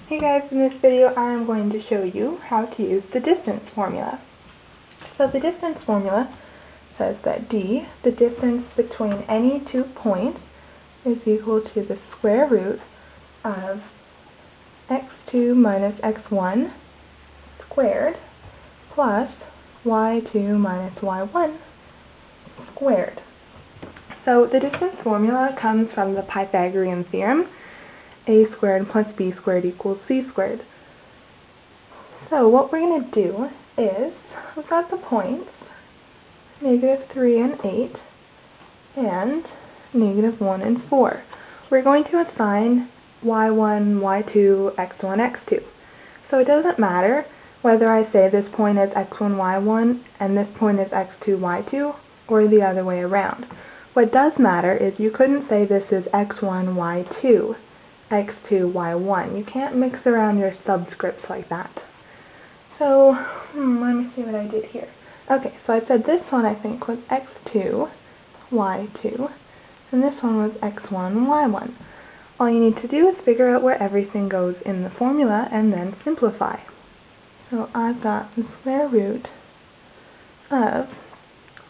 Hey guys, in this video I am going to show you how to use the distance formula. So the distance formula says that d, the distance between any 2 points, is equal to the square root of x2 minus x1 squared plus y2 minus y1 squared. So the distance formula comes from the Pythagorean theorem, a squared plus b squared equals c squared. So what we're going to do is, we've got the points, -3 and 8, and -1 and 4. We're going to assign y1, y2, x1, x2. So it doesn't matter whether I say this point is x1, y1, and this point is x2, y2, or the other way around. What does matter is you couldn't say this is x1, y2, x2, y1. You can't mix around your subscripts like that. So, let me see what I did here. Okay, so I said this one I think was x2, y2, and this one was x1, y1. All you need to do is figure out where everything goes in the formula and then simplify. So I've got the square root of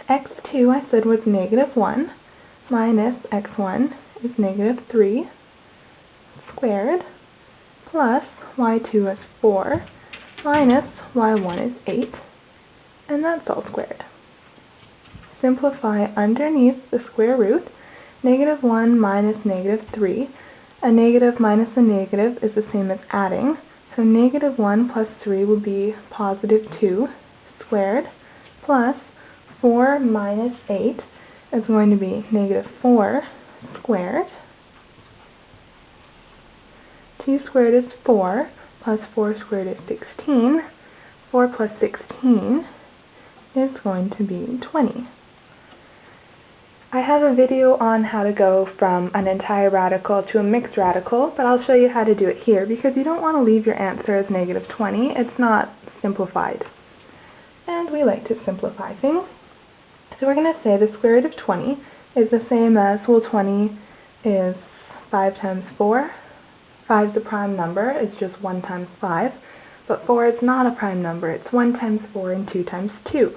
x2 I said was -1 minus x1 is -3 squared plus y2 is 4 minus y1 is 8, and that's all squared. Simplify underneath the square root. -1 minus -3. A negative minus a negative is the same as adding, so -1 plus 3 will be +2 squared plus 4 minus 8 is going to be -4 squared. 2 squared is 4, plus 4 squared is 16. 4 plus 16 is going to be 20. I have a video on how to go from an entire radical to a mixed radical, but I'll show you how to do it here because you don't want to leave your answer as -20. It's not simplified. And we like to simplify things. So we're going to say the square root of 20 is the same as, well, 20 is 5 times 4. 5 is a prime number, it's just 1 times 5, but 4 is not a prime number, it's 1 times 4 and 2 times 2.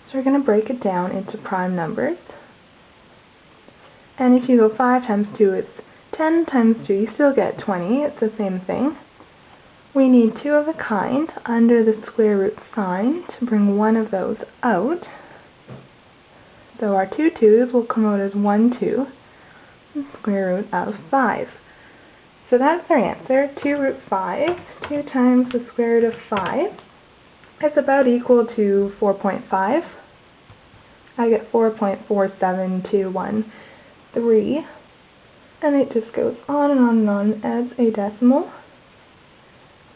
So we're going to break it down into prime numbers. And if you go 5 times 2, it's 10 times 2, you still get 20, it's the same thing. We need 2 of a kind under the square root sign to bring one of those out. So our 2 2's will come out as 1 2, the square root of 5. So that's our answer, 2 root 5. 2 times the square root of 5 is about equal to 4.5. I get 4.47213, and it just goes on and on and on as a decimal.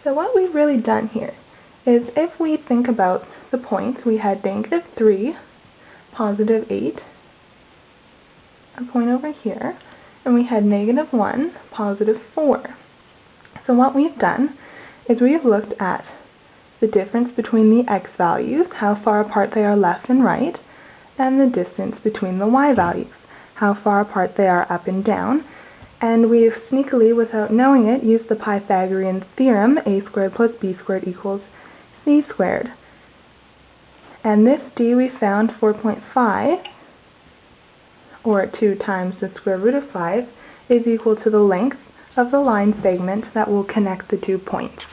So what we've really done here is, if we think about the points, we had -3, +8, a point over here, and we had -1, +4. So what we've done is we've looked at the difference between the x values, how far apart they are left and right, and the distance between the y values, how far apart they are up and down, and we've sneakily, without knowing it, used the Pythagorean theorem, a squared plus b squared equals c squared. And this d we found 4.5, or 2 times the square root of 5, is equal to the length of the line segment that will connect the 2 points.